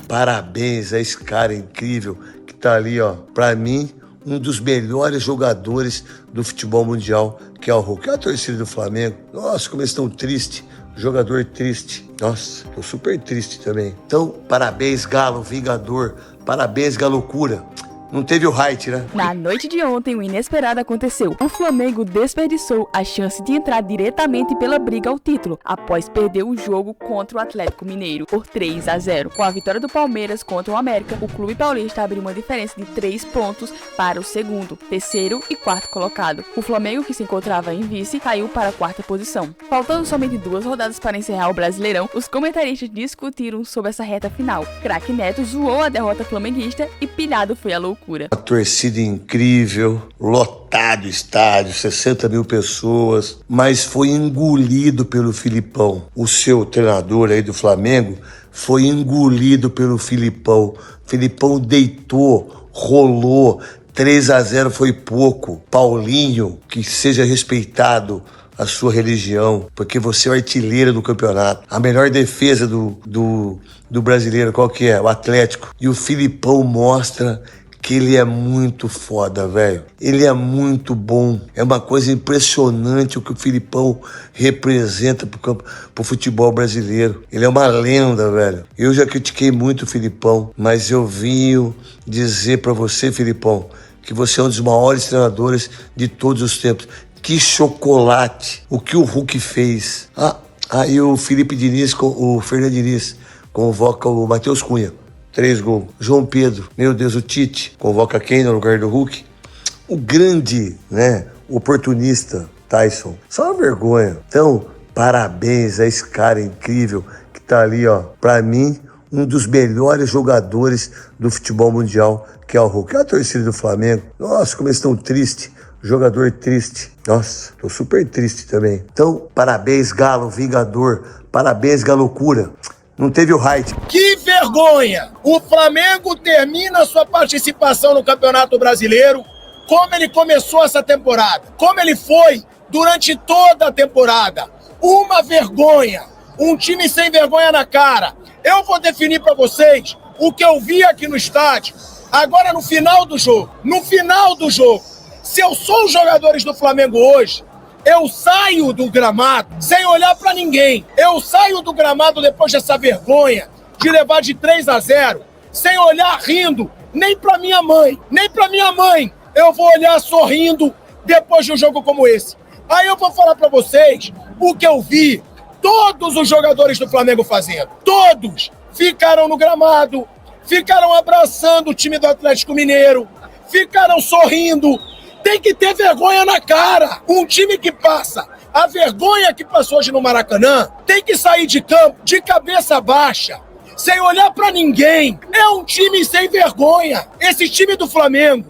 Parabéns a esse cara incrível que tá ali, ó. Pra mim, um dos melhores jogadores do futebol mundial, que é o Hulk. Olha a torcida do Flamengo. Nossa, como eles estão tristes. Jogador triste. Nossa, tô super triste também. Então, parabéns, Galo, Vingador. Parabéns, Galocura. Não teve o height, né? Na noite de ontem, o inesperado aconteceu. O Flamengo desperdiçou a chance de entrar diretamente pela briga ao título, após perder o jogo contra o Atlético Mineiro por 3-0. Com a vitória do Palmeiras contra o América, o clube paulista abriu uma diferença de 3 pontos para o segundo, terceiro e quarto colocado. O Flamengo, que se encontrava em vice, caiu para a quarta posição. Faltando somente 2 rodadas para encerrar o Brasileirão, os comentaristas discutiram sobre essa reta final. Craque Neto zoou a derrota flamenguista e pilhado foi a loucura. Uma torcida incrível, lotado estádio, 60 mil pessoas, mas foi engolido pelo Filipão. O seu treinador aí do Flamengo foi engolido pelo Filipão. Filipão deitou, rolou, 3-0 foi pouco. Paulinho, que seja respeitado a sua religião, porque você é o artilheiro do campeonato. A melhor defesa do brasileiro, qual que é? O Atlético. E o Filipão mostra que ele é muito foda, velho. Ele é muito bom. É uma coisa impressionante o que o Filipão representa pro futebol brasileiro. Ele é uma lenda, velho. Eu já critiquei muito o Filipão, mas eu vim dizer pra você, Filipão, que você é um dos maiores treinadores de todos os tempos. Que chocolate! O que o Hulk fez. Aí o o Fernando Diniz convoca o Matheus Cunha. 3 gols. João Pedro, meu Deus, o Tite convoca quem no lugar do Hulk? O grande, oportunista Tyson. Só uma vergonha. Então, parabéns a esse cara incrível que tá ali, ó. Pra mim, um dos melhores jogadores do futebol mundial, que é o Hulk. Olha a torcida do Flamengo. Nossa, como eles estão tristes. Jogador triste. Nossa, tô super triste também. Então, parabéns, Galo, Vingador. Parabéns, Galocura. Não teve o height. Que vergonha! O Flamengo termina sua participação no Campeonato Brasileiro como ele começou essa temporada, como ele foi durante toda a temporada. Uma vergonha! Um time sem vergonha na cara. Eu vou definir para vocês o que eu vi aqui no estádio, agora no final do jogo. No final do jogo. Se eu sou os jogadores do Flamengo hoje, eu saio do gramado sem olhar pra ninguém. Eu saio do gramado depois dessa vergonha de levar de 3-0, sem olhar rindo, nem pra minha mãe. Nem pra minha mãe eu vou olhar sorrindo depois de um jogo como esse. Aí eu vou falar pra vocês o que eu vi todos os jogadores do Flamengo fazendo. Todos ficaram no gramado, ficaram abraçando o time do Atlético Mineiro, ficaram sorrindo. Tem que ter vergonha na cara. Um time que passa a vergonha que passou hoje no Maracanã tem que sair de campo de cabeça baixa, sem olhar pra ninguém. É um time sem vergonha. Esse time do Flamengo,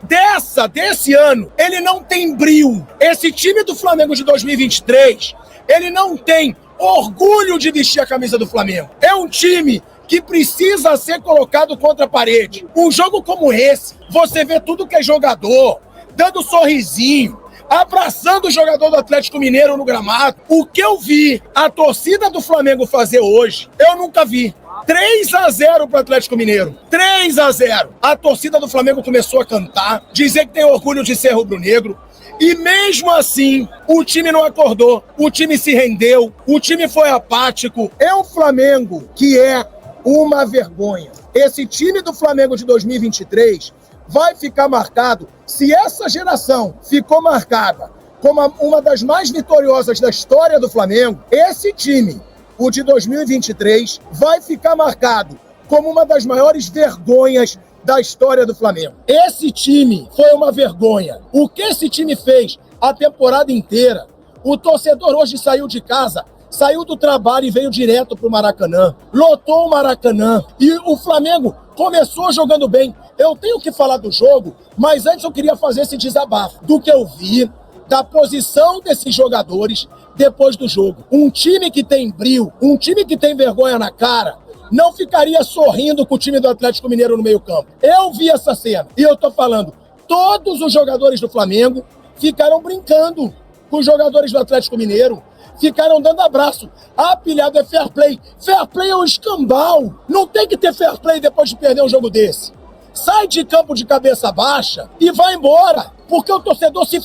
desse ano, ele não tem brio. Esse time do Flamengo de 2023, ele não tem orgulho de vestir a camisa do Flamengo. É um time que precisa ser colocado contra a parede. Um jogo como esse, você vê tudo que é jogador dando sorrisinho, abraçando o jogador do Atlético Mineiro no gramado. O que eu vi a torcida do Flamengo fazer hoje, eu nunca vi. 3-0 pro Atlético Mineiro. 3-0. A torcida do Flamengo começou a cantar, dizer que tem orgulho de ser rubro-negro. E mesmo assim, o time não acordou. O time se rendeu. O time foi apático. É um Flamengo que é uma vergonha. Esse time do Flamengo de 2023 vai ficar marcado, se essa geração ficou marcada como uma das mais vitoriosas da história do Flamengo, esse time, o de 2023, vai ficar marcado como uma das maiores vergonhas da história do Flamengo. Esse time foi uma vergonha. O que esse time fez a temporada inteira? O torcedor hoje saiu de casa, saiu do trabalho e veio direto pro Maracanã. Lotou o Maracanã. E o Flamengo começou jogando bem. Eu tenho que falar do jogo, mas antes eu queria fazer esse desabafo do que eu vi, da posição desses jogadores depois do jogo. Um time que tem brio, um time que tem vergonha na cara, não ficaria sorrindo com o time do Atlético Mineiro no meio-campo. Eu vi essa cena e eu tô falando, todos os jogadores do Flamengo ficaram brincando com os jogadores do Atlético Mineiro. ficaram dando abraço. Ah, pilhado, é fair play. Fair play é um escambau. Não tem que ter fair play depois de perder um jogo desse. Sai de campo de cabeça baixa e vai embora, porque o torcedor se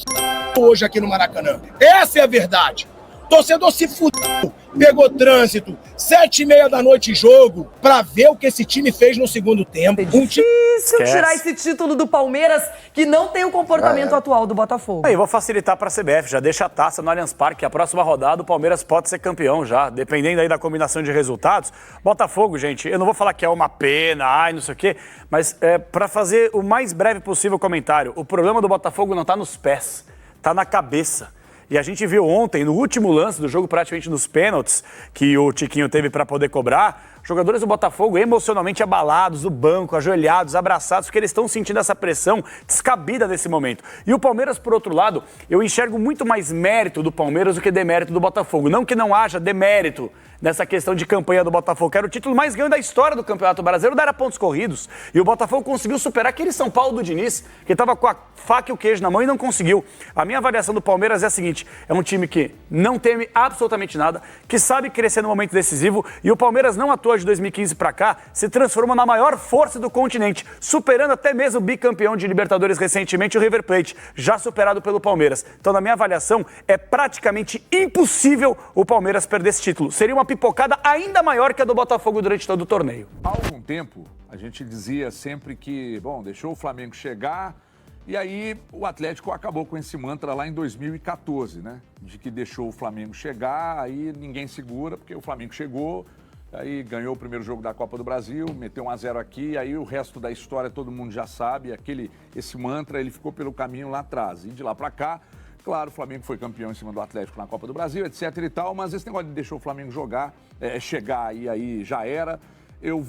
hoje aqui no Maracanã. Essa é a verdade. O torcedor se pegou trânsito, 7h30 da noite jogo, pra ver o que esse time fez no segundo tempo. É difícil tirar esse título do Palmeiras, que não tem o comportamento atual do Botafogo. Aí, vou facilitar para a CBF, já deixa a taça no Allianz Parque, a próxima rodada o Palmeiras pode ser campeão já, dependendo aí da combinação de resultados. Botafogo, gente, eu não vou falar que é uma pena, ai, não sei o quê, mas para fazer o mais breve possível o comentário, o problema do Botafogo não tá nos pés, tá na cabeça. E a gente viu ontem, no último lance do jogo, praticamente nos pênaltis, que o Tiquinho teve para poder cobrar, jogadores do Botafogo emocionalmente abalados, no banco, ajoelhados, abraçados, porque eles estão sentindo essa pressão descabida nesse momento. E o Palmeiras, por outro lado, eu enxergo muito mais mérito do Palmeiras do que demérito do Botafogo. Não que não haja demérito nessa questão de campanha do Botafogo, que era o título mais ganho da história do Campeonato Brasileiro, não era pontos corridos. E o Botafogo conseguiu superar aquele São Paulo do Diniz, que estava com a faca e o queijo na mão e não conseguiu. A minha avaliação do Palmeiras é a seguinte, é um time que não teme absolutamente nada, que sabe crescer no momento decisivo, e o Palmeiras não atua de 2015 para cá, se transforma na maior força do continente, superando até mesmo o bicampeão de Libertadores recentemente, o River Plate, já superado pelo Palmeiras. Então, na minha avaliação, é praticamente impossível o Palmeiras perder esse título. Seria uma pipocada ainda maior que a do Botafogo durante todo o torneio. Há algum tempo, a gente dizia sempre que, bom, deixou o Flamengo chegar, e aí o Atlético acabou com esse mantra lá em 2014, né? De que deixou o Flamengo chegar, aí ninguém segura, porque o Flamengo chegou, aí ganhou o primeiro jogo da Copa do Brasil, meteu 1-0 aqui, aí o resto da história todo mundo já sabe, esse mantra ele ficou pelo caminho lá atrás. E de lá para cá, claro, o Flamengo foi campeão em cima do Atlético na Copa do Brasil, etc e tal, mas esse negócio de deixar o Flamengo chegar e aí já era, eu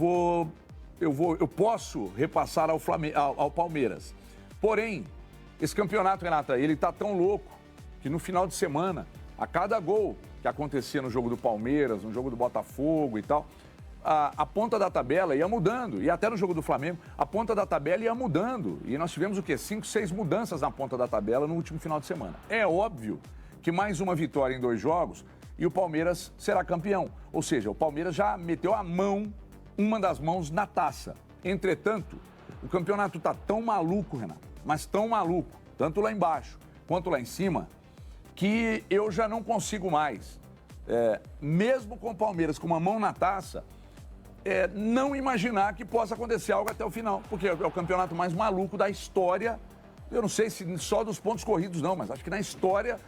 posso repassar ao Palmeiras. Porém, esse campeonato, Renata, ele tá tão louco que no final de semana, a cada gol que acontecia no jogo do Palmeiras, no jogo do Botafogo e tal, a ponta da tabela ia mudando. E até no jogo do Flamengo, a ponta da tabela ia mudando. E nós tivemos o quê? 5, 6 mudanças na ponta da tabela no último final de semana. É óbvio que mais uma vitória em 2 jogos e o Palmeiras será campeão. Ou seja, o Palmeiras já meteu a mão, uma das mãos na taça. Entretanto, o campeonato tá tão maluco, Renato, mas tão maluco, tanto lá embaixo quanto lá em cima, que eu já não consigo mais, mesmo com o Palmeiras com uma mão na taça, não imaginar que possa acontecer algo até o final, porque é o campeonato mais maluco da história, eu não sei se só dos pontos corridos não, mas acho que na história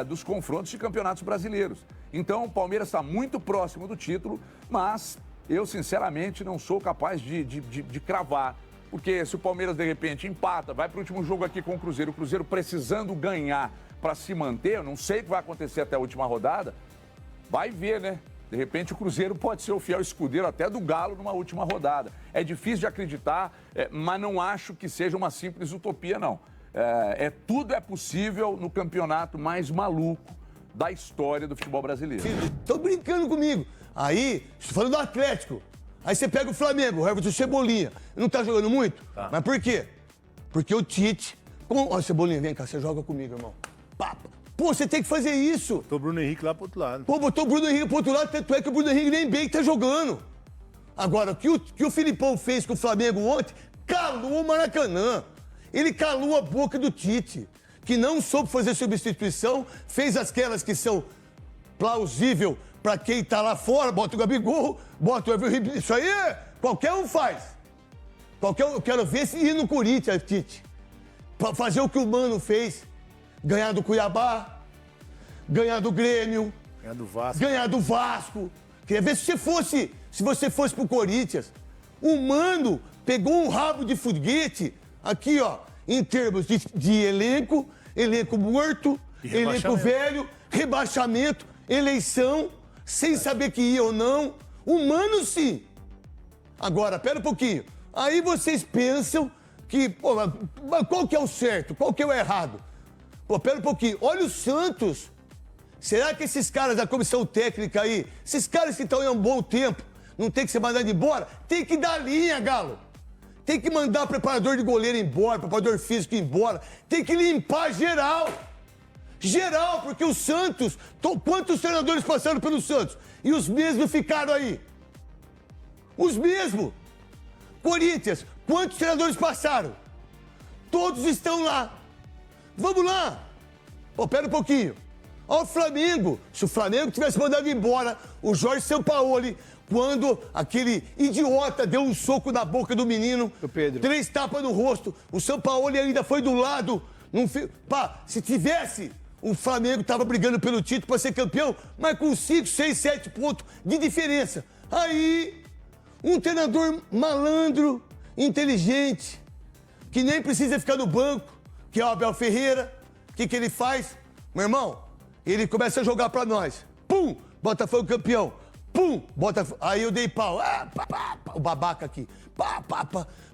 dos confrontos de campeonatos brasileiros. Então o Palmeiras está muito próximo do título, mas eu sinceramente não sou capaz de cravar. Porque se o Palmeiras, de repente, empata, vai para o último jogo aqui com o Cruzeiro precisando ganhar para se manter, eu não sei o que vai acontecer até a última rodada, vai ver, né? De repente, o Cruzeiro pode ser o fiel escudeiro até do Galo numa última rodada. É difícil de acreditar, mas não acho que seja uma simples utopia, não. Tudo é possível no campeonato mais maluco da história do futebol brasileiro. Estão brincando comigo. Aí, estou falando do Atlético. Aí você pega o Flamengo, o Everton Cebolinha. Não tá jogando muito? Tá. Mas por quê? Porque o Tite... Ó, Cebolinha, vem cá, você joga comigo, irmão. Pô, você tem que fazer isso. Botou o Bruno Henrique lá pro outro lado. Pô, botou o Bruno Henrique pro outro lado, tanto é que o Bruno Henrique nem bem tá jogando. Agora, o que o Filipão fez com o Flamengo ontem, calou o Maracanã. Ele calou a boca do Tite, que não soube fazer substituição, fez aquelas que são plausíveis pra quem tá lá fora, bota o Gabigol, bota o Everton Ribeiro. Isso aí qualquer um faz. Eu quero ver se ir no Corinthians, Tite. Pra fazer o que o Mano fez. Ganhar do Cuiabá, ganhar do Grêmio, ganhar do Vasco. Queria ver se você fosse pro Corinthians. O Mano pegou um rabo de foguete, aqui, ó, em termos de elenco morto, elenco velho, rebaixamento, eleição, sem saber que ia ou não. O Mano, sim. Agora, pera um pouquinho. Aí vocês pensam que, pô, mas qual que é o certo? Qual que é o errado? Pô, pera um pouquinho. Olha o Santos. Será que esses caras da comissão técnica aí, esses caras que estão aí há um bom tempo, não tem que ser mandado embora? Tem que dar linha, Galo. Tem que mandar preparador de goleiro embora, preparador físico embora. Tem que limpar geral. Geral, porque o Santos... Quantos treinadores passaram pelo Santos? E os mesmos ficaram aí. Os mesmos. Corinthians, quantos treinadores passaram? Todos estão lá. Vamos lá. Pera um pouquinho. Ó, o Flamengo. Se o Flamengo tivesse mandado embora o Jorge Sampaoli, quando aquele idiota deu um soco na boca do menino, 3 tapas no rosto, o Sampaoli ainda foi do lado. Se tivesse, o Flamengo tava brigando pelo título para ser campeão, mas com 5, 6, 7 pontos de diferença. Aí, um treinador malandro, inteligente, que nem precisa ficar no banco, que é o Abel Ferreira. O que ele faz? Meu irmão, ele começa a jogar pra nós. Pum! Botafogo campeão. Pum! Botafogo. Aí eu dei pau. O babaca aqui.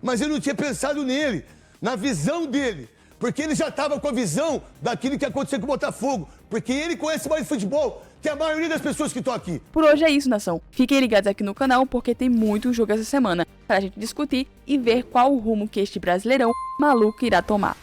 Mas eu não tinha pensado nele, na visão dele. Porque ele já estava com a visão daquilo que aconteceu com o Botafogo. Porque ele conhece mais futebol que a maioria das pessoas que estão aqui. Por hoje é isso, nação. Fiquem ligados aqui no canal porque tem muito jogo essa semana pra gente discutir e ver qual o rumo que este Brasileirão maluco irá tomar.